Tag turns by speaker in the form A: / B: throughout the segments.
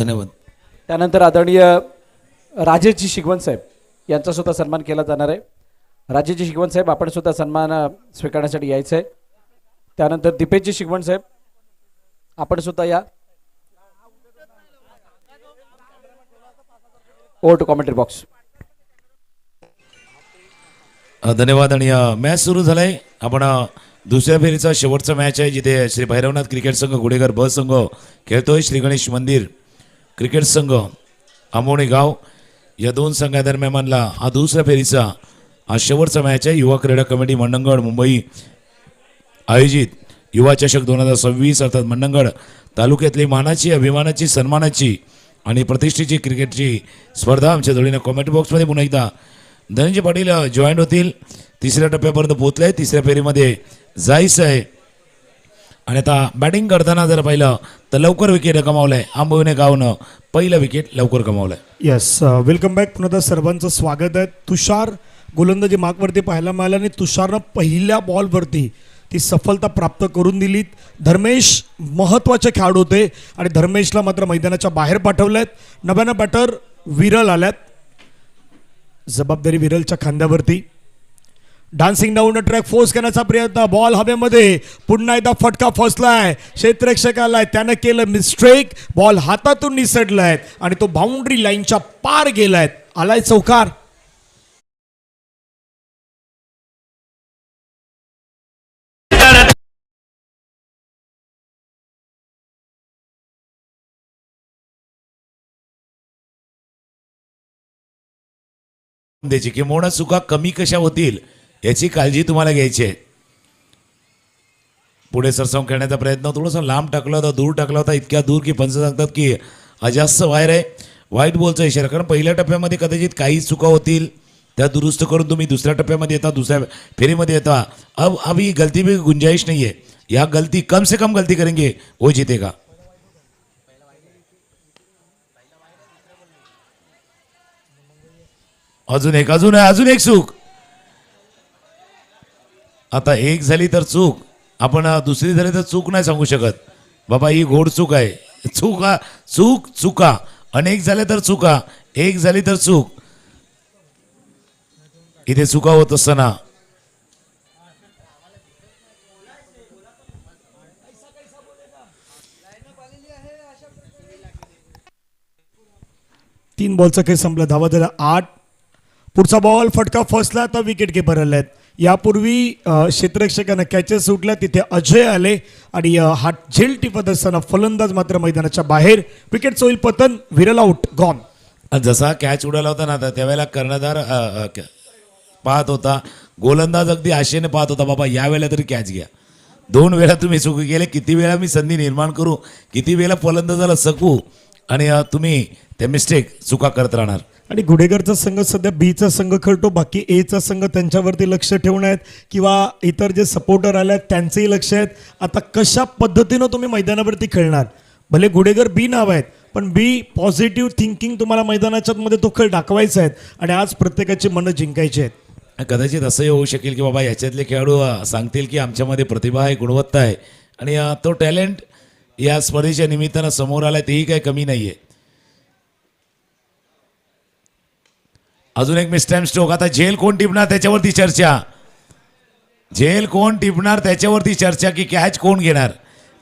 A: धन्यवाद.
B: त्यानंतर आदरणीय राजेशजी शिगवण साहेब यांचा सुद्धा सन्मान केला जाणार आहे. राजेशजी शिगवण साहेब आपण सुद्धा सन्मान स्वीकारण्यासाठी यायचं आहे. त्यानंतर दीपेशजी शिगवण साहेब आपण सुद्धा या. Over to commentary box.
A: धन्यवाद. आणि मॅच सुरू झालाय. आपण दुसऱ्या फेरीचा शेवटचा मॅच आहे जिथे श्री भैरवनाथ क्रिकेट संघ गुडेघर ब संघ खेळतोय. श्री गणेश मंदिर क्रिकेट संघ आंबोणी गाव या दोन संघादरम्यानला हा दुसऱ्या फेरीचा हा शेवटचा मॅच आहे. युवा क्रीडा कमिटी मंडणगड मुंबई आयोजित युवा चषक 2026 अर्थात मंडणगड तालुक्यातली मानाची अभिमानाची सन्मानाची आणि प्रतिष्ठेची क्रिकेटची स्पर्धा आमच्या जोडीने कॉमेंट बॉक्समध्ये पुन्हा एकदा धनंजय पाटील जॉईंट होतील. तिसऱ्या टप्प्यापर्यंत पोहोचले आहे. तिसऱ्या फेरीमध्ये जायचं आहे. आणि आता बॅटिंग करताना जर पाहिलं तर लवकर विकेट गमावलाय. आंबवणे गावनं पहिलं विकेट लवकर गमावलंय.
C: Yes, welcome back. पुन्हा सर्वांचं स्वागत आहे. तुषार गोलंदाजी मार्कवरती पाहायला मिळालं आणि तुषारनं पहिल्या बॉलवरती ती सफलता प्राप्त करून दिली. धर्मेश महत्त्वाचे खेळाडू होते आणि धर्मेशला मात्र मैदानाच्या बाहेर पाठवल्यात. नव्यानं बॅटर विरल आल्यात. जबाबदारी विरलच्या खांद्यावरती. डान्सिंग डाऊन ट्रॅक फोर्स करण्याचा प्रयत्न. बॉल हवेमध्ये पुन्हा एकदा फटका फसलाय. क्षेत्ररक्षकाला त्यानं केलं मिस्टेक. बॉल हातातून निसटलाय आणि तो बाउंड्री लाईनच्या पार गेलाय. आलाय चौकार.
A: द्यायची किंवा चुका कमी कशा होतील याची काळजी तुम्हाला घ्यायची आहे. पुढे सरसावून खेळण्याचा प्रयत्न थोडासा लांब टाकला होता, दूर टाकला होता. इतक्या दूर की पंच सांगतात की जास्त बाहेर आहे. वाईट बॉलचा इशारा. कारण पहिल्या टप्प्यामध्ये कदाचित काही चुका होतील त्या दुरुस्त करून तुम्ही दुसऱ्या टप्प्यामध्ये येता, दुसऱ्या फेरीमध्ये येता. अब अभी गलती भी गुंजाइश नहीं है. या गलती कम से कम गलती करेंगे वो जीतेगा. अजून एक चूक. आता एक झाली तर चूक. आपण दुसरी झाली तर चूक नाही सांगू शकत. बाबा ही घोड चूक आहे. चुका अनेक झाल्या तर चुका, एक झाली तर चूक. इथे चुका होत असताना
C: तीन बॉलचा खेळ संपला. धावा झाला 8. पुढचा बॉल फटका फसला तर विकेट किपर आलेत. यापूर्वी क्षेत्ररक्षकांना कॅचेस सुटल्या. तिथे अजय आले आणि हा झेल टिपत असताना फलंदाज मात्र मैदानाच्या बाहेर. विकेट होईल पतन. विरल आउट. गॉन.
A: जसा कॅच उडाला होता ना त्यावेळेला कर्णधार पाहत होता. गोलंदाज अगदी आशेने पाहत होता. बाबा या वेळेला तरी कॅच घ्या. 2 वेळा तुम्ही चुकी केले. किती वेळा मी संधी निर्माण करू, किती वेळा फलंदाजाला सकू आणि तुम्ही ते मिस्टेक चुका करत राहणार.
C: आणि गुडेघरचा संघ सध्या बीचा संघ खेळतो. बाकी एचा संघ त्यांच्यावरती लक्ष ठेवून आहेत किंवा इतर जे सपोर्टर आले आहेत त्यांचेही लक्ष आहेत. आता कशा पद्धतीनं तुम्ही मैदानावरती खेळणार. भले गुडेघर बी नाव आहेत पण बी पॉझिटिव्ह थिंकिंग तुम्हाला मैदानाच्या मध्ये तो खेळ दाखवायचा आहे आणि आज प्रत्येकाची मनं जिंकायची आहेत.
A: कदाचित असंही होऊ शकेल की बाबा याच्यातले खेळाडू सांगतील की आमच्यामध्ये प्रतिभा आहे, गुणवत्ता आहे आणि तो टॅलेंट या स्पर्धेच्या निमित्तानं समोर आलाय. तेही काही कमी नाही आहे. अजून एक मिसटाइम स्ट्रोक. आता झेल कोण टिपणार त्याच्यावरती चर्चा की कॅच कोण घेणार.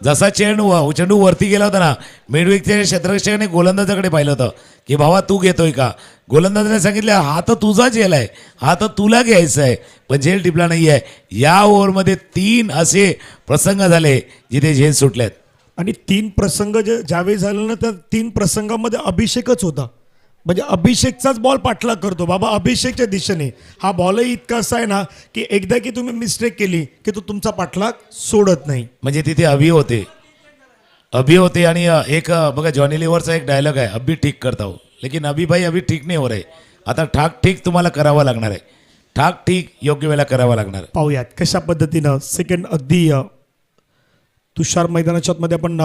A: जसा चेंडू वरती गेला होता ना, मिडविकेटच्या क्षेत्ररक्षकाने गोलंदाजाकडे पाहिलं होतं की भावा तू घेतोय का. गोलंदाजाने सांगितलं हा तर तुझा झेल आहे, हा तर तुला घ्यायचा आहे, पण झेल टिपला नाही आहे. या ओव्हरमध्ये 3 असे प्रसंग झाले जिथे झेल सुटलेत.
C: आणि 3 प्रसंग ज्यावेळी झाले ना त्या 3 प्रसंगामध्ये अभिषेकच होता. म्हणजे अभिषेकचाच बॉल पाठलाग करतो. बाबा अभिषेकच्या दिशेने हा बॉलही इतका असा आहे ना की एकदा की तुम्ही मिस्टेक केली की तो तुमचा पाठलाग सोडत नाही.
A: म्हणजे तिथे अभि होते आणि एक बघा जॉनी लिव्हरचा एक डायलॉग आहे, अभि ठीक करता हो लेकिन अभि भाई अभि ठीक नाही हो रहे. आता ठाक ठीक तुम्हाला करावं लागणार आहे. ठाक ठीक योग्य वेळेला करावं लागणार आहे.
C: पाहूयात कशा पद्धतीनं सेकंड अगदी तुषार मैदानाच्या मध्ये आपण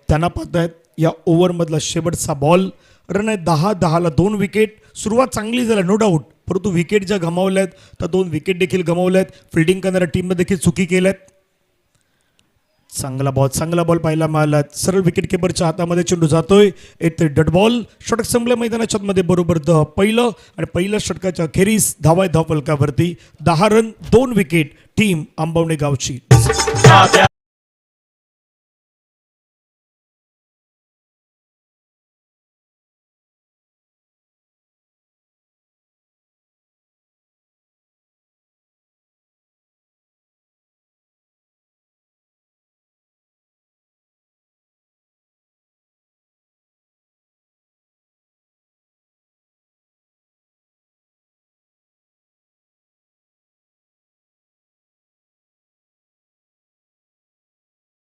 C: त्यांना पाहतायत. या ओव्हरमधला शेवटचा बॉल. रन आहे 10-10ला 2 विकेट. सुरुवात चांगली झाली नो डाऊट, परंतु विकेट ज्या गमावल्यात त्या 2 विकेट देखील गमावल्यात. फिल्डिंग करणाऱ्या टीमने देखील चुकी केल्यात. चांगला बॉल पाहायला मिळाला. सरळ विकेट किपरच्या हातामध्ये चेंडू जातोय. येते डट बॉल. षटक संपल्या मैदानाच्या मध्ये बरोबर पहिलं आणि पहिल्या षटकाच्या अखेरीस धावा धाव फलकावरती 10 रन 2 विकेट टीम आंबवणे गावची.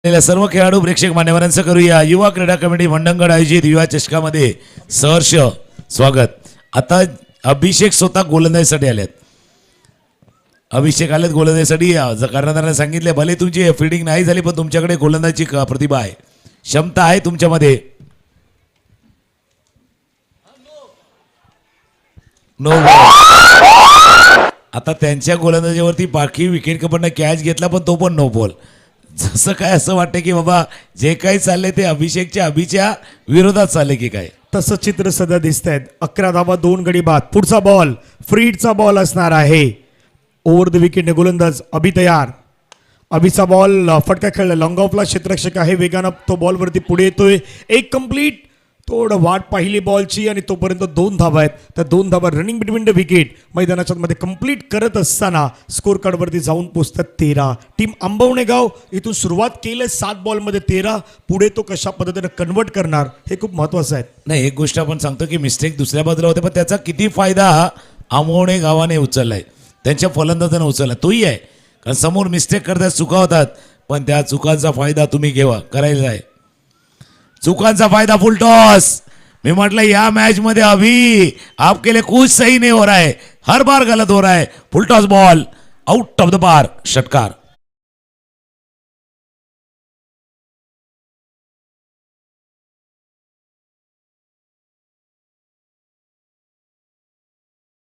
A: सर्व खेळाडू प्रेक्षक मान्यवरांचं करूया युवा क्रीडा कमिटी मंडणगड आयोजित युवा चषकामध्ये सहर्ष स्वागत. आता अभिषेक स्वतः गोलंदाजीसाठी आलेत. अभिषेक आलेत गोलंदाजीसाठी. कर्णधाराने सांगितले भले तुमची फिल्डिंग नाही झाली पण तुमच्याकडे गोलंदाजी प्रतिभा आहे, क्षमता आहे तुमच्यामध्ये. नो आता त्यांच्या गोलंदाजीवरती बाकी विकेट किपरने कॅच घेतला पण तो पण नो बॉल. जसं काय असं वाटतं की बाबा जे काही चाललंय ते अभिच्या विरोधात चालले की काय.
C: तसं चित्र सध्या दिसत आहेत. 11 धावा 2 गडी बाद. पुढचा बॉल फ्रीडचा बॉल असणार आहे. ओव्हर द विकेटने गोलंदाज अभि तयार. अभिचा बॉल फटका खेळला. लॉंग ऑफला क्षेत्ररक्षक आहे. वेगानं तो बॉलवरती पुढे येतोय. एक कंप्लीट. थोडं वाट पाहिली बॉलची आणि तोपर्यंत 2 धावा आहेत. त्या 2 धावा रनिंग बिटवीन द विकेट मैदानाच्या मध्ये कंप्लीट करत असताना स्कोर कार्डवरती जाऊन पोचतात 13. टीम आंबवणे गाव इथून सुरुवात केली 7 बॉलमध्ये 13. पुढे तो कशा पद्धतीने कन्वर्ट करणार हे खूप महत्वाचं आहे.
A: नाही एक गोष्ट आपण सांगतो की मिस्टेक दुसऱ्या बाजूला होते पण त्याचा किती फायदा आंबवणे गावाने उचललाय, त्यांच्या फलंदाजाने उचलला तोही आहे. कारण समोर मिस्टेक करतात, चुका होतात पण त्या चुकांचा फायदा तुम्ही घेवा करायला आहे. चुकांचा फायदा फुल टॉस. मी म्हटलं या मैच मध्ये अभी आपके लिए कुछ सही नहीं हो रहा है, हर बार गलत हो रहा है. फुल toss ball out of the park, षटकार.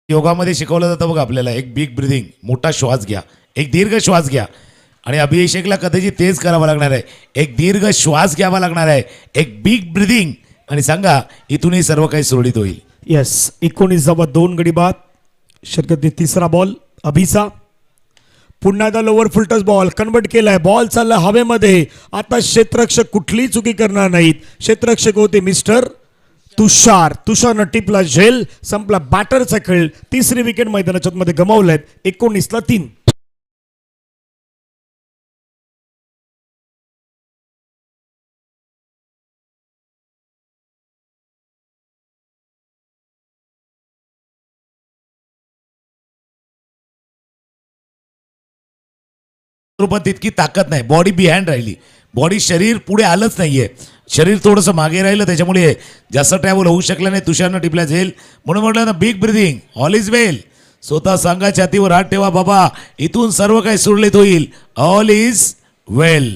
A: योगामध्ये शिकवलं जातं बघा आपल्याला एक बिग ब्रिदिंग, मोठा श्वास घ्या, एक दीर्घ श्वास घ्या. आणि अभिषेकला कदाचित तेच करावं लागणार आहे. एक दीर्घ श्वास घ्यावा लागणार आहे, एक बिग ब्रिदिंग आणि सांगा इथूनही सर्व काही सुरळीत होईल.
C: येस 19 धावा 2 गडी बाद. षटकातील तिसरा बॉल अभिचा. पुन्हा एकदा लोअर फुलटस बॉल कन्वर्ट केलाय. बॉल चालला हवेमध्ये. आता क्षेत्ररक्षक कुठलीही चुकी करणार नाहीत. क्षेत्ररक्षक होते मिस्टर तुषार. तुषारनं टिपला झेल. संपला बॅटरचा खेळ. तिसरी विकेट मैदानाच्या मध्ये गमावल्यात. 19ला 3.
A: रूपात तितकी ताकद नाही, बॉडी बिहाइंड राहिली, बॉडी शरीर पुढे आलंच नाहीये, शरीर थोडंसं मागे राहिलं त्याच्यामुळे जास्त ट्रॅव्हल होऊ शकलं नाही. तुषारनं टिपल्या झेल म्हणून म्हटलं ना बिग ब्रिदिंग, ऑल इज वेल. स्वतः सांगा छातीवर हात ठेवा बाबा इथून सर्व काही सुरळीत होईल, ऑल इज वेल.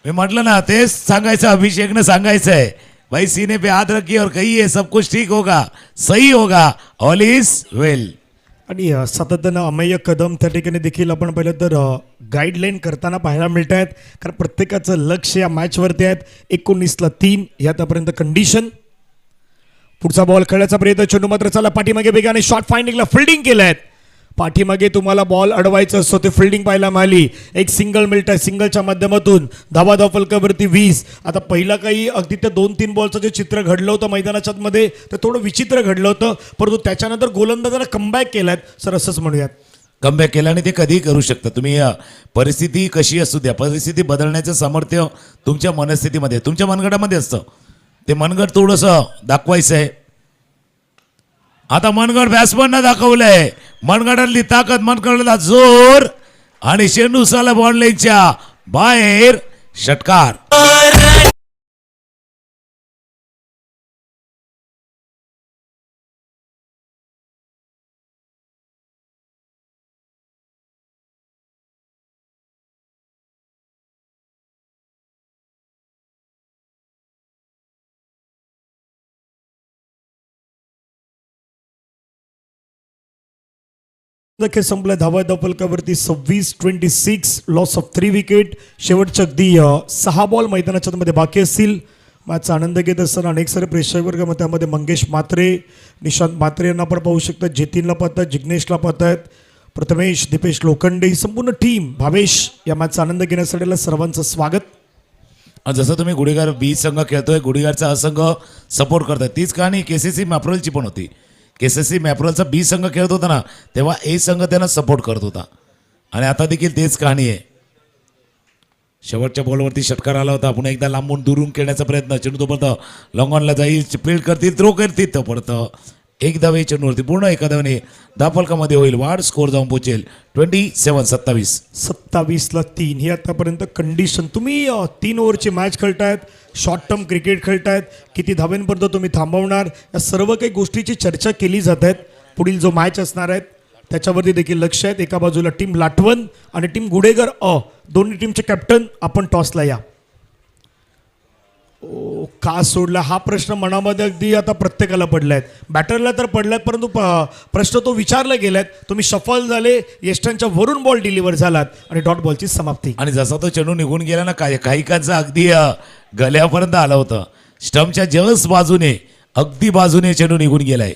A: मी म्हटलं ना तेच सांगायचं अभिषेकनं सांगायचं आहे भाई सीने पे हाथ रखिए और कहिए सब कुछ ठीक होगा, सही होगा, ऑल इज वेल.
C: आणि सातत्यानं अमेय कदम त्या ठिकाणी देखील आपण पाहिलं तर गाईडलाईन करताना पाहायला मिळत आहेत. कारण प्रत्येकाचं लक्ष या मॅचवरती आहेत. 19ला 3 या आतापर्यंत कंडिशन. पुढचा बॉल खेळण्याचा प्रयत्न. चेंडू मात्र चालला पाठीमागे वेगाने. शॉर्ट फाइंडिंगला फिल्डिंग केलंय. पाठीमागे तुम्हाला बॉल अडवायचं असतो ते फिल्डिंग पाहायला मिळाली. एक सिंगल मिळत आहे. सिंगलच्या माध्यमातून धावा धाव फलकावरती 20. आता पहिला काही अगदी त्या 2-3 बॉलचं जे चित्र घडलं होतं मैदानाच्या मध्ये ते थोडं विचित्र घडलं होतं, परंतु त्याच्यानंतर गोलंदाजाला कमबॅक केलाय सर असंच म्हणूयात.
A: कमबॅक केला आणि ते कधीही करू शकता तुम्ही. परिस्थिती कशी असू द्या, परिस्थिती बदलण्याचं सामर्थ्य तुमच्या मनस्थितीमध्ये तुमच्या मनगटामध्ये असतं. ते मनगट थोडंसं दाखवायचं आहे. आता मनगट बॅट्समननं दाखवलंय मनगटातली ताकद, मनगटातला जोर आणि चेंडू साला बॉल लाईनच्या बाहेर, षटकार.
C: खेळ संपला धावा फलकावरती 26-26 लॉस ऑफ 3 विकेट. शेवटच्या अगदी 6 बॉल मैदानाच्या मध्ये बाकी असतील. मॅचचा आनंद घेत असताना अनेक सारे प्रेक्षक वर्ग मग त्यामध्ये मंगेश म्हात्रे, निशांत म्हात्रे यांना पण पाहू शकतात, जतीनला पाहतात, जिग्नेशला पाहतात, प्रथमेश, दीपेश लोखंडे, ही संपूर्ण टीम भावेश या मॅचचा आनंद घेण्यासाठी सर्वांचं स्वागत.
A: जसं तुम्ही गुढीगार बी संघ खेळतोय, गुढीगारचा हा संघ सपोर्ट करतोय, तीच कहाणी केसीसी मॅप्रोलची पण होती. केसीसी मॅप्रोलचा बी संघ खेळत होता ना, तेव्हा ए संघ त्यांना सपोर्ट करत होता आणि आता देखील तेच कहाणी आहे. शेवटच्या बॉलवरती षटकार आला होता, पुन्हा एकदा लांबून दुरून खेळण्याचा प्रयत्न, चेंडू तोपर्यंत लॉंगॉनला जाईल, फील्ड करतील, थ्रो करतील, तोपर्यंत एक धावे चेंडूवरती पूर्ण एका धावेने धावफलकामध्ये होईल वाढ, स्कोर जाऊन पोहोचेल 27-27.
C: 27ला 3 ही आतापर्यंत कंडिशन. तुम्ही 3 ओव्हरची मॅच खेळतायत, शॉर्ट टर्म क्रिकेट खेळतायत, किती धाव्यांपर्यंत तुम्ही थांबवणार, या सर्व काही गोष्टीची चर्चा केली जात आहेत. पुढील जो मॅच असणार आहे त्याच्यावरती देखील लक्ष आहेत. एका बाजूला टीम लाटवण आणि टीम गुडेगर दोन्ही टीमचे कॅप्टन आपण टॉसला या. का सोडला हा प्रश्न मनामध्ये अगदी आता प्रत्येकाला पडलाय. बॅटरला तर पडलाय, परंतु प्रश्न तो विचारला गेलाय. तुम्ही सफल झाले, यष्टांच्या वरून बॉल डिलिव्हर झालात आणि डॉट बॉलची समाप्ती.
A: आणि जसा तो चेंडू निघून गेला ना, काहीकांचा अगदी गल्यापर्यंत आलं होतं. स्टंपच्या जस्ट बाजूने, अगदी बाजूने चेंडू निघून गेलाय.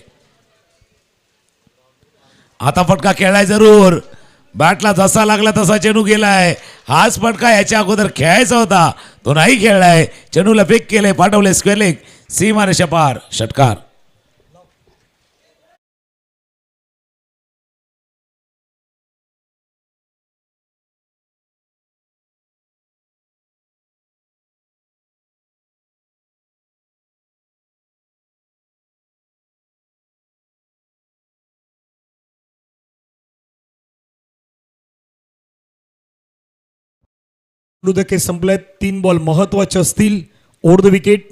A: आता फटका खेळाय जरूर, बॅटला जसा लागला तसा चेंडू गेलाय. हाच फटका याच्या अगोदर खेळायचा होता, तो नाही खेळलाय. चेंडूला फेक केलंय, पाठवले स्क्वेअर लेग, सीमारेषा पार, षटकार.
C: केस संपलाय. 3 बॉल महत्वाचे असतील. Over the wicket.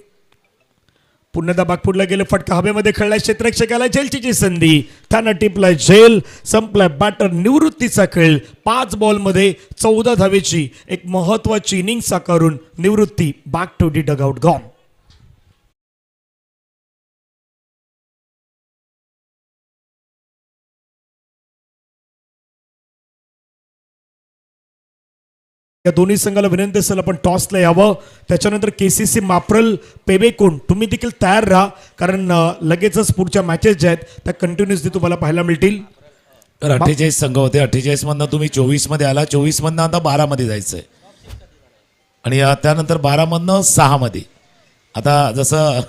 C: पुन्हा बागपूरला गेले, फटका हवेमध्ये खेळलाय, क्षेत्ररक्षकाला झेलची संधी, त्यानं टिपलाय झेल. संपलाय बॅटर निवृत्तीचा खेळ. 5 बॉलमध्ये 14 धावेची एक महत्वाची इनिंग साकारून निवृत्ती back to the dugout gone. या दोन्ही संघाला विनंती असेल आपण टॉसला यावं. त्याच्यानंतर केसीसी माप्रल पेबेकोन तुम्ही देखील तयार राहा, कारण लगेचच पुढच्या मॅचेस ज्या आहेत त्या कंटिन्युअसली तुम्हाला पाहायला मिळतील.
A: तर 48 संघ होते, 48 मधनं तुम्ही 24 मध्ये आला, 24 मधनं आता 12 मध्ये जायचंय आणि त्यानंतर 12 मधनं 6 मध्ये. आता जसं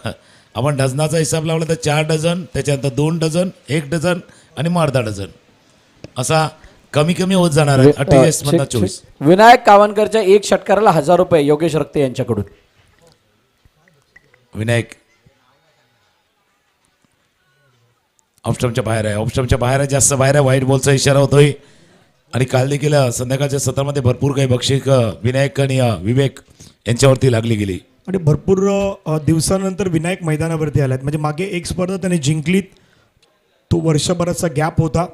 A: आपण डझनाचा हिसाब लावला तर 4 डझन, त्याच्यानंतर 2 डझन, 1 डझन आणि मग अर्धा डझन, असा कमी कमी होत जाणार आहे. 48 मधनं 24.
B: विनायक कावनकरच्या 1 षटकाराला 1000 रुपये योगेश रक्ते यांच्याकडून.
A: विनायक ऑफस्टमच्या बाहेर आहे, ऑफस्टमच्या बाहेर आहे, जास्त बाहेर आहे. व्हाईट बॉलचा इशारा होतोय आणि काल देखील संध्याकाळच्या सत्रामध्ये भरपूर काही बक्षीस विनायक आणि विवेक यांच्यावरती लागली गेली.
C: आणि भरपूर दिवसानंतर विनायक मैदानावरती आलात. म्हणजे मागे एक स्पर्धा त्याने जिंकलीत, तो वर्षभराचा गॅप होता.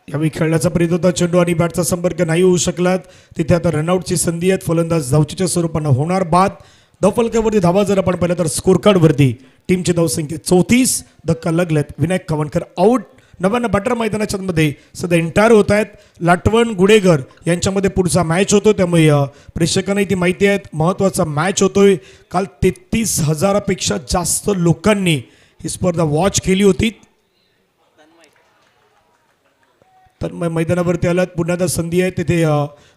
C: यावेळी खेळण्याचा प्रयत्न होता, चेंडू आणि बॅटचा संपर्क नाही होऊ शकलात. तिथे आता रनआउटची संधी आहे. फलंदाज धावचीच्या स्वरूपानं होणार बाद. धावफलकावरती धावा जर आपण पाहिलं तर स्कोर कार्डवरती टीमची धावसंख्या 34. धक्का लागलेत. विनायक कावनकर आऊट. नव्यानं बॅटर मैदानाच्या मध्ये सध्या एंटायर होत आहेत. लाटवण गुडेगर यांच्यामध्ये पुढचा मॅच होतो, त्यामुळे प्रेक्षकांनाही ती माहिती आहे. महत्त्वाचा मॅच होतोय. काल 33,000पेक्षा जास्त लोकांनी ही स्पर्धा वॉच केली होती. तर मैदानावरती आलात. पुन्हा एकदा संधी आहे, तिथे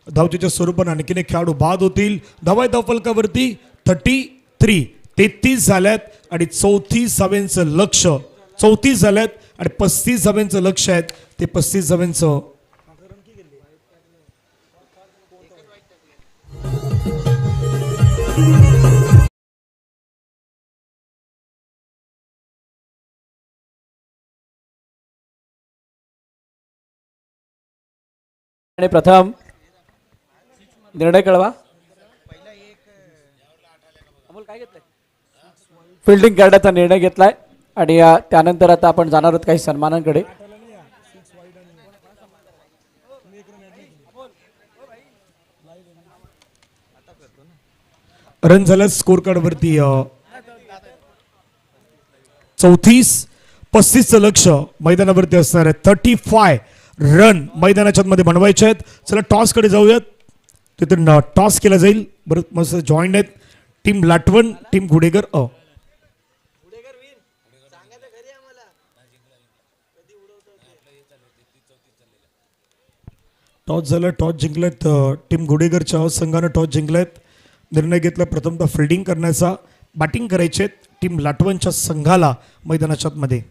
C: धावचीच्या स्वरूपाने आणखीन एक खेळाडू बाद होतील. धावा धावफलकावरती 33 झाल्यात आणि 34 धाव्यांचं लक्ष, 34 झाल्यात आणि 35 धाव्यांचं लक्ष आहेत. ते 35 धाव्यांचं
B: आणि प्रथम निर्णय कळवा. फिल्डिंग करण्याचा निर्णय घेतलाय आणि त्यानंतर आता आपण जाणार आहोत काही सन्मानांकडे.
C: रन झालं स्कोर कार्डवरती 34. 35चं लक्ष मैदानावरती असणार आहे. 35 रन मैदानाच्या मध्ये बनवायचे आहेत. चला टॉसकडे जाऊयात. तिथून टॉस केला जाईल. बरं मस्त जॉईंट आहेत टीम लाटवण टीम गुडेगर अ. टॉस झालं. टॉस जिंकलेत टीम गुडेगरच्या संघानं टॉस जिंकलेत. निर्णय घेतला प्रथमतः फिल्डिंग करण्याचा. बॅटिंग करायचे टीम लाटवणच्या संघाला मैदानाच्या मध्ये.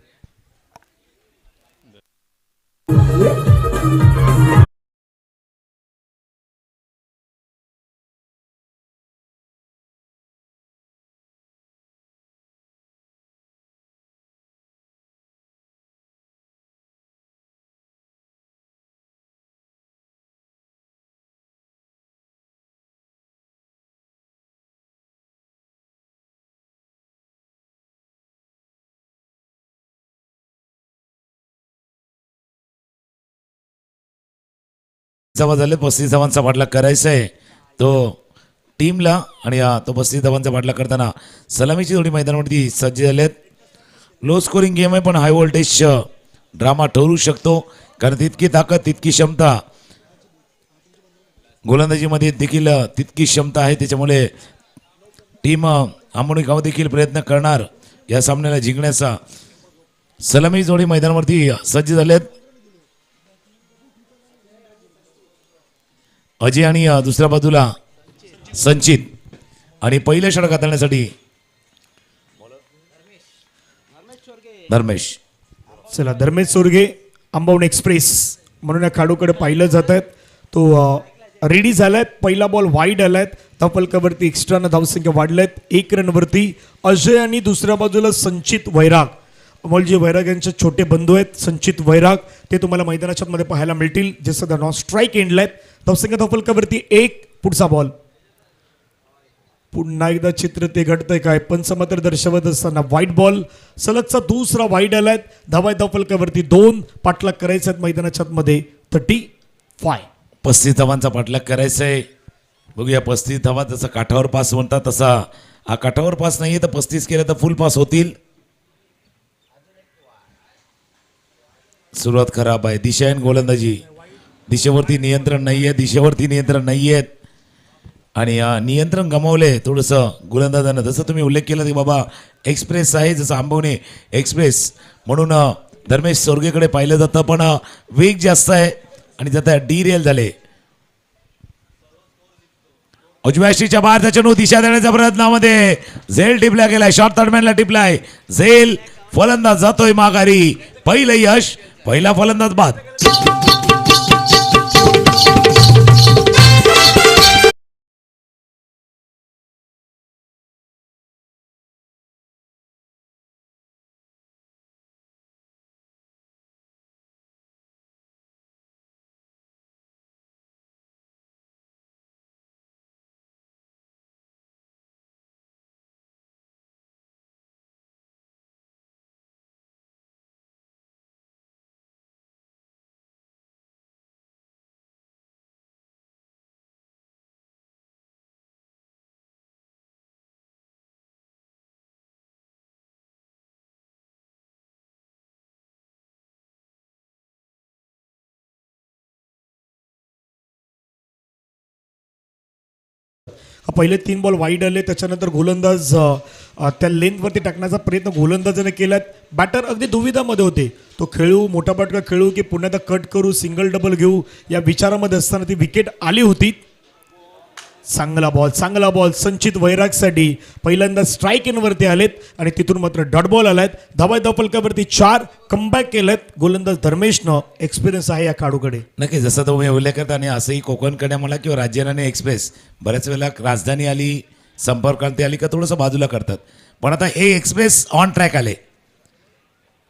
A: धावा झाले. 35 धावांचा पाठलाग करायचा आहे तो टीमला. आणि तो 35 धावांचा पाठलाग करताना सलामीची जोडी मैदानावरती सज्ज झालेत. लो स्कोरिंग गेम आहे पण हाय व्होल्टेज ड्रामा ठरू शकतो. कारण तितकी ताकद तितकी क्षमता गोलंदाजीमध्ये देखील तितकी क्षमता आहे. त्याच्यामुळे टीम आमोणी गाव देखील प्रयत्न करणार या सामन्याला जिंकण्याचा. सलामी जोडी मैदानावरती सज्ज झालेत. अजय आणि दुसऱ्या बाजूला संचित. आणि पहिलं षटक हाताळण्यासाठी धर्मेश.
C: चला धर्मेश सोरगे अंबावणे एक्सप्रेस म्हणून या खेळाडूकडे पाहिलं जात आहेत. तो रेडी झालाय. पहिला बॉल वाईड आलाय. धावफलकावरती एक्स्ट्रानं धावसंख्या वाढल्यात 1 रनवरती. अजय आणि दुसऱ्या बाजूला संचित वैराग. अमोलजी वैराग यांचे छोटे बंधू आहेत संचित वैराग. ते तुम्हाला मैदानाच्या मध्ये पाहायला मिळतील. जे सध्या नॉन स्ट्राईक एंडला आहेत. धावसंख्या धावफलकावरती 1. पुढचा बॉल. पुन्हा एकदा चित्र ते घडतंय काय. पंचमात्र दर्शवत असताना वाईट बॉल. सलगचा दुसरा वाईट आलाय. धावा धावफलकावरती 2. पाठलाग करायचा आहेत मैदानाच्या मध्ये 35.
A: 35 धावांचा पाठलाग करायचा आहे. बघूया 35 धावा. जसं काठावर पास म्हणतात तसा हा काठावर पास नाहीये. तर 35 केलं तर फुल पास होतील. सुरुवात खराब आहे. दिशाहीन गोलंदाजी. दिशेवरती नियंत्रण नाहीये. दिशेवरती नियंत्रण नाहीयेत. आणि नियंत्रण गमावले थोडंसं गोलंदाजानं. जसं तुम्ही उल्लेख केला की बाबा एक्सप्रेस आहे जसं आंबवणे एक्सप्रेस म्हणून धर्मेश सोरगेकडे पाहिलं जातं. पण वेग जास्त आहे आणि जाता डी रेल झाले. उजव्या श्रीच्या बाहेर त्याच्यानं दिशा देण्याच्या प्रयत्नामध्ये झेल टिपला गेलाय. शॉर्ट थर्डमॅनला टिपलाय. झेल फलंदाज जातोय माघारी. पहिलं यश. पहिला फलंदाज बाद.
C: पहिले 3 बॉल वाईड आले. त्याच्यानंतर गोलंदाज त्या लेंथवरती टाकण्याचा प्रयत्न गोलंदाजाने केलात. बॅटर अगदी दुविधामध्ये होते. तो खेळू मोठा फटका खेळू की पुन्हा एकदा कट करू सिंगल डबल घेऊ या विचारामध्ये असताना ती विकेट आली होती. चांगला बॉल संचित वैरागसाठी. पहिल्यांदा स्ट्राईक इनवरती आलेत आणि तिथून मात्र डॉट बॉल आलात. धावा धावफलकावरती 4. कमबॅक केलेत गोलंदाज धर्मेशनं. एक्सपिरियन्स आहे या खेळाडूकडे.
A: नक्की जसं तुम्ही उल्लेख करता. आणि असंही कोकणकडे म्हणा किंवा राज्याने एक्सप्रेस बऱ्याच वेळेला राजधानी आली संपर्क क्रांती आली का थोडंसं बाजूला करतात. पण आता हे एक्सप्रेस ऑन ट्रॅक आले.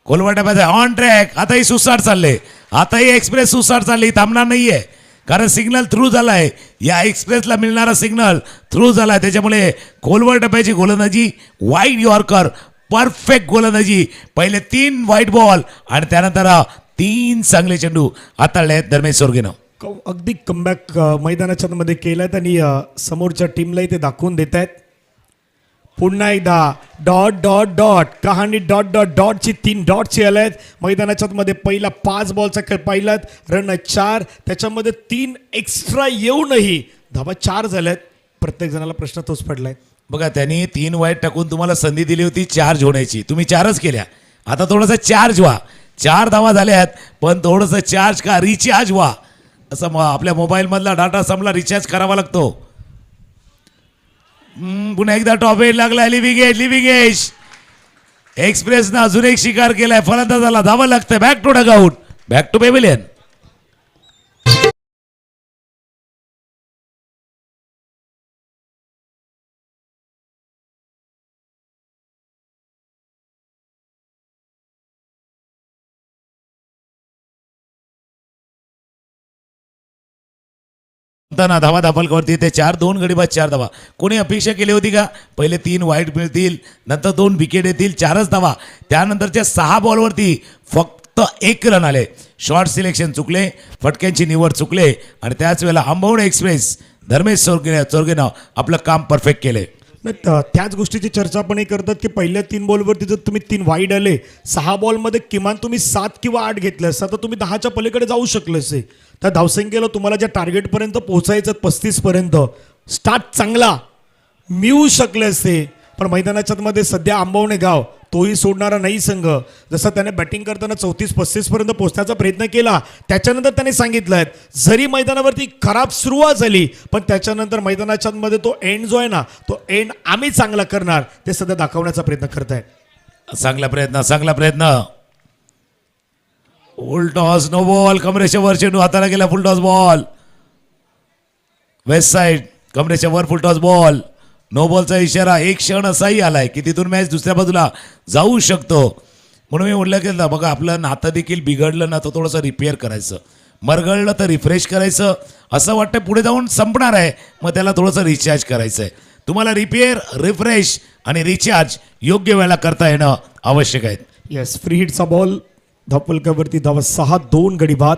A: कोलवाट्यामध्ये ऑन ट्रॅक. आताही सुसाट चालले. आताही एक्सप्रेस सुसाट चालली. थांबणार नाहीये. कारण सिग्नल थ्रू झालाय. या एक्सप्रेसला मिळणारा सिग्नल थ्रू झालाय. त्याच्यामुळे खोलवर टप्प्याची गोलंदाजी वाईड यॉर्कर परफेक्ट गोलंदाजी. पहिले 3 वाईट बॉल आणि त्यानंतर 3 चांगले चेंडू हाताळले धर्मेश सोरगेनं.
C: अगदी कमबॅक मैदानाच्या मध्ये केलात आणि समोरच्या टीमलाही ते दाखवून देत आहेत. पुन्हा एकदा डॉट डॉट डॉट कहाणी डॉट डॉट डॉटची 3 डॉटची आले आहेत मैदानाच्या मध्ये. पहिला 5 बॉलचा खेळ पाहिलात रन 4 त्याच्यामध्ये 3 एक्स्ट्रा येऊनही धावा 4 झाल्यात. प्रत्येक जणाला प्रश्न तोच पडलाय.
A: बघा त्यांनी 3 वाईट टाकून तुम्हाला संधी दिली होती चार्ज होण्याची, तुम्ही 4च केल्या. आता थोडंसं चार्ज व्हा. 4 धावा झाल्यात पण थोडंसं चार्ज का रिचार्ज व्हा. असं आपल्या मोबाईलमधला डाटा संपला रिचार्ज करावा लागतो. पुन्हा एकदा टॉप एट लागलाय. लिव्हिंग एज एक्सप्रेसनं अजून एक शिकार केलाय. फलंदाजाला धावा लागतंय. Back to dugout, back to pavilion. धावा दापलकवरती ते 4-2 गडी बाद 4 धावा. कोणी अपेक्षा केली होती का पहिले 3 वाईट मिळतील नंतर 2 विकेट येतील 4च धावा. त्यानंतरच्या 6 बॉलवरती फक्त 1 रन आले. शॉर्ट सिलेक्शन चुकले, फटक्यांची निवड चुकले आणि त्याच वेळेला आंबवणे एक्सप्रेस धर्मेश चोरगेनं आपलं काम परफेक्ट केले.
C: त्याच गोष्टीची चर्चा पण हे करतात की पहिल्या 3 बॉलवरती जर तुम्ही 3 वाईड आले 6 बॉलमध्ये किमान तुम्ही 7 किंवा 8 घेतलं असता तर तुम्ही 10च्या पलीकडे जाऊ शकले असे. त्या धावसंख्येला तुम्हाला ज्या टार्गेटपर्यंत पोहोचायचं 35 पर्यंत स्टार्ट चांगला मिळू शकले असते. पण मैदानाच्या मध्ये सध्या आंबवणे गाव तोही सोडणारा नाही संघ. जसं त्याने बॅटिंग करताना 34-35 पर्यंत पोहोचण्याचा प्रयत्न केला. त्याच्यानंतर त्याने सांगितलं जरी मैदानावरती खराब सुरुवात झाली पण त्याच्यानंतर मैदानाच्या मध्ये तो एंड जो आहे ना तो एंड आम्ही चांगला करणार ते सध्या दाखवण्याचा प्रयत्न करतायत.
A: चांगला प्रयत्न. Full toss no ball. कमरेच्या वर चेंडू हाताला गेला. Full toss ball waist side. कमरेच्या वर फुल टॉस बॉल. नो बॉलचा इशारा. एक क्षण असाही आलाय की तिथून मॅच दुसऱ्या बाजूला जाऊ शकतो. म्हणून मी म्हटलं की बघा आपलं नातं देखील बिघडलं ना तर थोडंसं रिपेअर करायचं, मरगळलं तर रिफ्रेश करायचं. असं वाटतं पुढे जाऊन संपणार आहे मग त्याला थोडंसं रिचार्ज करायचं आहे. तुम्हाला रिपेअर, रिफ्रेश आणि रिचार्ज योग्य वेळेला करता येणं आवश्यक आहे.
C: येस, फ्री हिटचा बॉल धावपलकावरती धावा 6-2 गडी बाद.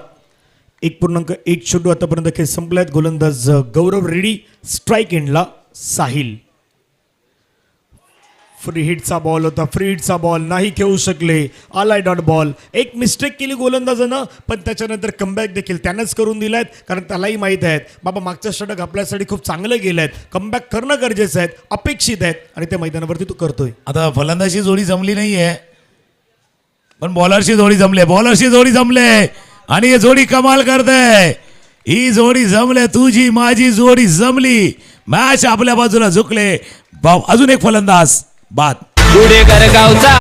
C: 1.1 चेंडू आतापर्यंत खेळ संपल्यात. गोलंदाज गौरव रेड्डी. स्ट्राईक एंडला साहिल. फ्री हिटचा बॉल होता. फ्री हिटचा बॉल नाही खेळू शकले. आलाय डॉट बॉल. एक मिस्टेक केली गोलंदाजानं पण त्याच्यानंतर कमबॅक देखील त्यानंच करून दिलाय कारण त्यालाही माहीत आहेत बाबा मागचं षटक आपल्यासाठी खूप चांगलं गेलं आहे. कमबॅक करणं गरजेचं आहे, अपेक्षित आहेत आणि त्या मैदानावरती तो करतोय.
A: आता फलंदाजी जोडी जमली नाहीये पण बॉलरची जोडी जमले आणि ही जोडी कमाल करते. ही जोडी जमले, तुझी माझी जोडी जमली. मॅच आपल्या बाजूला झुकले. अजून एक फलंदाज बाद.
D: गुडेकर गावचा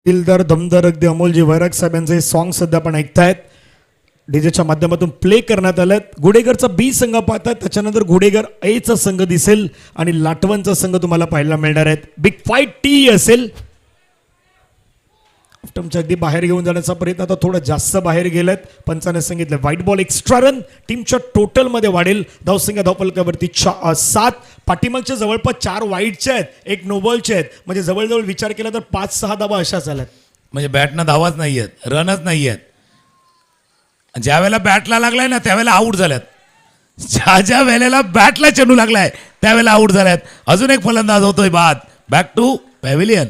C: दिलदार दमदार अगदी अमोलजी वैराग साहेब यांचं हे सॉन्ग सध्या आपण ऐकतायत. डीजेच्या माध्यमातून प्ले करण्यात आलं. घोडेगरचा बी संघ पाहतात त्याच्यानंतर घोडेगर एचा संघ दिसेल आणि लाटवनचा संघ तुम्हाला पाहायला मिळणार आहेत. बिग फाईट टी असेल. ऑफ्टमच्या अगदी बाहेर घेऊन जाण्याचा प्रयत्न आता थोडं जास्त बाहेर गेलेत. पंचाने सांगितलं व्हाईट बॉल एक्स्ट्रा रन टीमच्या टोटलमध्ये वाढेल. धावसंख्या धावपलकावरती 7. पाठीमागच्या जवळपास 4 वाईटच्या आहेत, 1 नो बॉलच्या आहेत. म्हणजे जवळजवळ विचार केला तर 5-6 धावा अशा झाल्यात.
A: म्हणजे बॅटनं धावाच नाही आहेत, रनच नाही आहेत. ज्या वेळेला बॅटला लागलाय ना त्यावेळेला आऊट झाल्यात. ज्या वेळेला बॅटला चेंडू लागलाय त्यावेळेला आऊट झाल्यात. अजून एक फलंदाज होतोय बाद. Back to pavilion.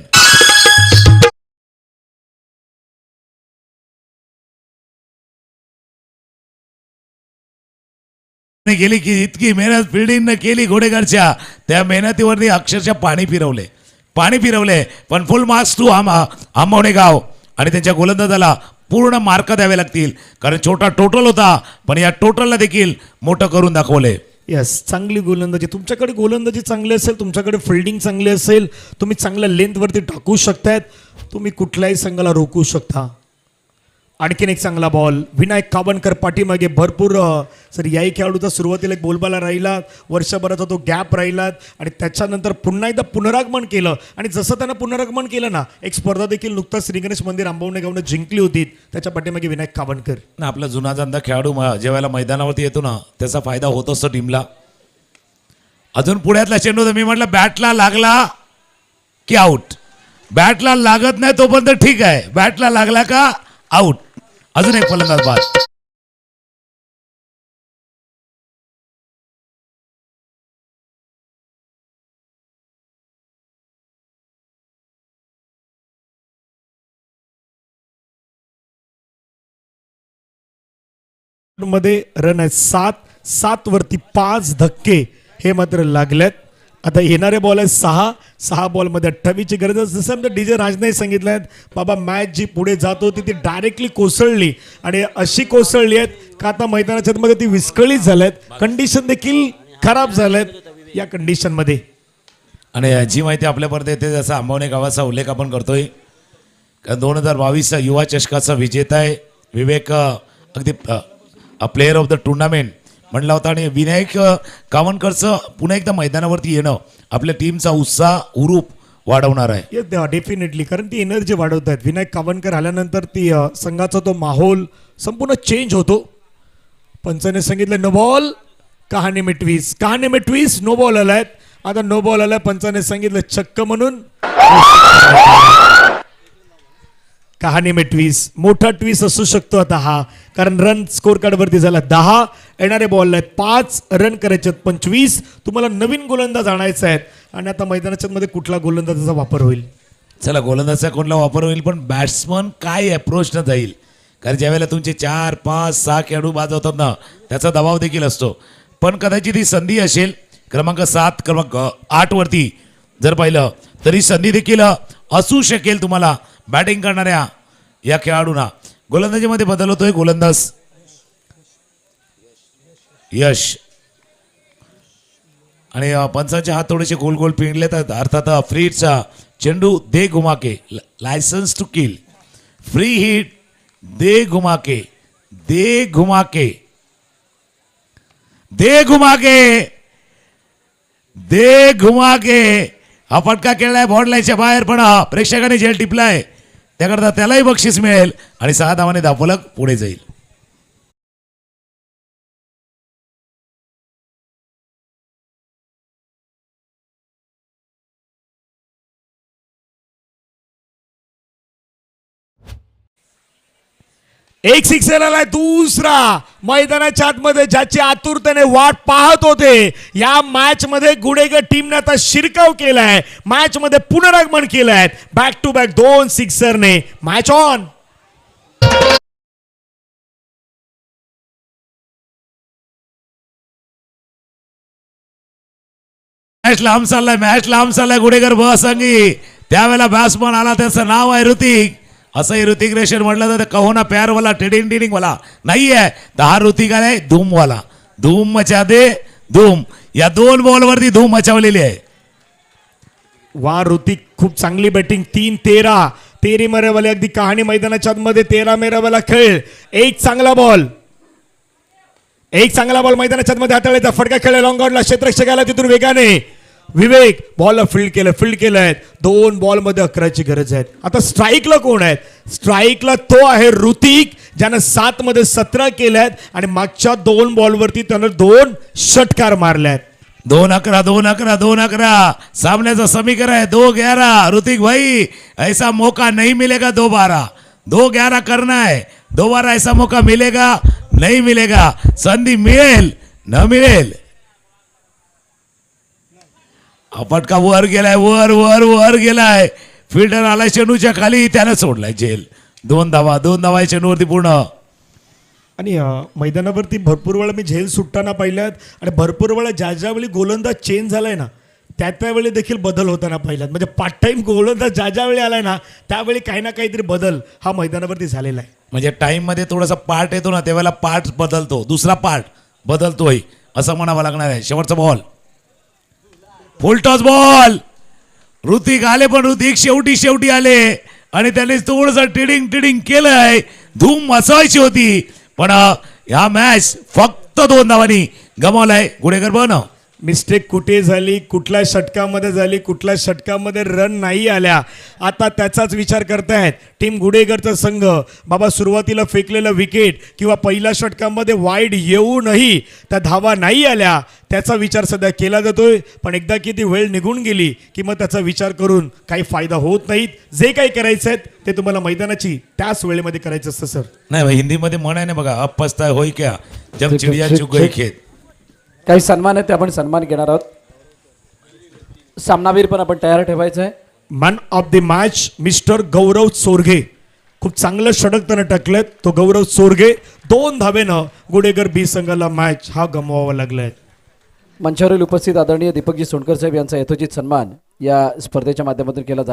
A: केली की इतकी मेहनत फिल्डिंगनं केली घोडेकरच्या त्या मेहनतीवरती अक्षरशः पाणी फिरवले पण फुल मार्क्स टू आंबवणे गाव आणि त्यांच्या गोलंदाजाला पूर्ण मार्क द्यावे लागतील कारण छोटा टोटल होता पण या टोटलला देखील मोठं करून दाखवले.
C: येस, चांगली गोलंदाजी. तुमच्याकडे गोलंदाजी चांगली असेल, तुमच्याकडे फिल्डिंग चांगली असेल, तुम्ही चांगल्या लेंथवरती टाकू शकतायत, तुम्ही कुठल्याही संघाला रोखू शकता. आणखीन एक चांगला बॉल. विनायक काबनकर पाठीमागे भरपूर सर याही खेळाडूचा सुरुवातीला एक बोलबाला राहिला, वर्षभराचा तो गॅप राहिला आणि त्याच्यानंतर पुन्हा एकदा पुनरागमन केलं आणि जसं त्यानं पुनरागमन केलं ना एक स्पर्धा देखील नुकताच श्री गणेश मंदिर आंबवणे गावनं जिंकली होती. त्याच्या पाठीमागे विनायक काबनकर.
A: आपला जुना जाणता खेळाडू ज्या वेळेला मैदानावरती येतो ना त्याचा फायदा होत असतो टीमला. अजून पुढ्यातला चेंडू होता. मी म्हटलं बॅटला लागला की आउट. बॅटला लागत नाही तोपर्यंत ठीक आहे, बॅटला लागला का आउट. अजून एक फलंदाज बाद.
C: मध्ये रन आहेत 7 वरती 5 धक्के हे मात्र लागल्यात. आता येणारे बॉल आहेत 6 बॉलमध्ये 28 ची गरज आहे. जसं आमच्या डीजे राजने सांगितलं बाबा मॅच जी पुढे जात होती ती डायरेक्टली कोसळली आणि अशी कोसळली आहेत का आता मैदानाच्या मध्ये ती विस्कळीत झाल्यात. कंडिशन देखील खराब झाल्यात या कंडिशन मध्ये.
A: आणि जी माहिती आपल्यापर्यंत येते जसं आंबवणे गावाचा उल्लेख आपण करतोय. 2022 युवा चषकाचा विजेता आहे विवेक. अगदी प्लेअर ऑफ द टुर्नामेंट म्हणला होता. आणि विनायक कावनकरचं पुन्हा एकदा मैदानावरती येणं आपल्या टीमचा उत्साह हुरूप वाढवणार आहे.
C: डेफिनेटली, कारण ती एनर्जी वाढवत आहेत. विनायक कावनकर आल्यानंतर ती संघाचा तो माहोल संपूर्ण चेंज होतो. पंचाने सांगितलं नो बॉल कहाणी में ट्विस्ट नो बॉल आलाय. आता नो बॉल आलाय. पंचाने सांगितलं चक्क म्हणून कहाणी में ट्विस्ट. मोठा ट्विस्ट असू शकतो आता हा, कारण रन स्कोर कार्ड वरती झाला 10. येणारे बॉल आहेत 5 रन करायचे आहेत 25. तुम्हाला नवीन गोलंदाज आणायचा आहेत आणि आता मैदानाच्या मध्ये कुठला गोलंदाजाचा वापर होईल.
A: चला गोलंदाजचा कोणला वापर होईल, पण बॅट्समन काय अप्रोचनं जाईल. कारण ज्यावेळेला तुमचे 4, 5, 6 खेळाडू बाद होतात ना त्याचा दबाव देखील असतो. पण कदाचित ही संधी असेल क्रमांक 7 क्रमांक 8 वरती जर पाहिलं तरी संधी देखील असू शकेल तुम्हाला बॅटिंग करणाऱ्या या खेळाडूंना. गोलंदाजीमध्ये बदल होतोय. गोलंदाज यश आणि पंचांचे हात थोडेसे गोल गोल पिंडलेत. अर्थात फ्रीचा चेंडू दे घुमाके licence to kill. Free hit दे घुमाके दे घुमाके दे घुमाके दे घुमाके. हा फटका खेळलाय बॉर्ड लाईनच्या बाहेर, पण प्रेक्षकांनी झेल टिपलाय त्याकरता त्यालाही बक्षीस मिळेल आणि 6 धावाने धावफलक पुढे जाईल.
C: एक सिक्सर आलाय दुसरा. मैदानाच्या आतमध्ये ज्याची आतुरतेने वाट पाहत होते या मॅच मध्ये गुडेगर टीमने आता शिरकाव केलाय. मॅच मध्ये पुनरागमन केलंय. बॅक टू बॅक 2 सिक्सरने मॅच ऑन.
A: मॅच लांब चाललाय गुडेगर बसंगी. त्यावेळेला बॅट्समन आला त्याचं नाव आहे ऋतिक. असंही ऋतिक रेशन म्हटलं तर कहो प्यार वाला टिडिंग वाला नाही आहे तर हा ऋतिक आहे धूम वाला. धूम मचा दे धूम. या 2 बॉलवरती धूम मचावलेली आहे.
C: वा ऋतिक, खूप चांगली बॅटिंग. 3-13 तेरी मेरेवाले अगदी कहाणी मैदानाच्या आतमध्ये 13 मेरेवाला खेळ. एक चांगला बॉल मैदानाच्या आतमध्ये हाताळायचा. फटका खेळ लॉंग आउटला. क्षेत्ररक्षकाला तिथून वेगाने विवेक बॉलला फील्ड केलंय. 2 बॉलमध्ये 11ची गरज आहे. आता स्ट्राईकला कोण आहेत? स्ट्राईकला तो आहे ऋतिक, ज्यानं 7 मध्ये 17 केल्यात आणि मागच्या 2 बॉलवरती त्यानं 2 षटकार मारल्यात.
A: 2-11 सामने समीकरण है 2-11. ऋतिक भाई ऐसा मौका नहीं मिलेगा दोबारा. 2-11 करना है. दोबारा ऐसा मौका मिलेगा नहीं मिलेगा. संधी मिळेल न मिळेल. फटका वर गेलाय. वर गेलाय. फिल्डर आलाय चेंडूच्या खाली. त्यानं सोडलाय झेल. 2 धावा चेंडूवरती पूर्ण.
C: आणि मैदानावरती भरपूर वेळा मी झेल सुटताना पाहिल्यात आणि भरपूर वेळा ज्यावेळी गोलंदाज चेंज झालाय ना त्यावेळी देखील बदल होताना पाहिल्यात. म्हणजे पार्ट टाइम गोलंदाज ज्यावेळी आलाय ना त्यावेळी काही ना काहीतरी बदल हा मैदानावरती झालेला आहे.
A: म्हणजे टाइम मध्ये थोडासा पार्ट येतो ना त्यावेळेला पार्ट बदलतो. दुसरा पार्ट बदलतोय असं म्हणावं लागणार आहे. शेवटचा बॉल फुल टॉस बॉल. ऋतिक आले पण ऋतिक शेवटी आले आणि त्याने थोडंसं टिडिंग केलंय. धूम मचवायची होती पण या मॅच फक्त 2 धावांनी गमावलाय गुडेगर बन.
C: मिस्टेक कुठे झाली, कुठल्या षटकामध्ये झाली, कुठल्या षटकामध्ये रन नाही आल्या, आता त्याचाच विचार करतायत टीम गुडेकरचा संघ. बाबा सुरुवातीला फेकलेलं विकेट किंवा पहिल्या षटकामध्ये वाईड येऊनही त्या धावा नाही आल्या, त्याचा विचार सध्या केला जातोय. पण एकदा की ती वेळ निघून गेली की मग त्याचा विचार करून काही फायदा होत नाहीत. जे काही करायचं आहे ते तुम्हाला मैदानाची त्याच वेळेमध्ये करायचं असतं सर.
A: नाही भाई, हिंदीमध्ये म्हण आहे ना बघा, अब पछताए होई क्या जब चिड़िया चुग गई खेत.
B: काही सन्मान आहेत ते आपण सन्मान घेणार आहोत. सामनावीर पण आपण तयार ठेवायचं आहे.
C: Man of the match mister Gaurav Chorge, खूप चांगलं षटक त्यानं टाकलेत. तो गौरव चोरगे 2 धावेनं गुडेकर बी संघाला मॅच हा गमवावा लागलाय.
B: मंचावरील उपस्थित आदरणीय दीपकजी सोनकर साहेब यांचा यथोचित सन्मान या स्पर्धेच्या माध्यमातून केला जाणार.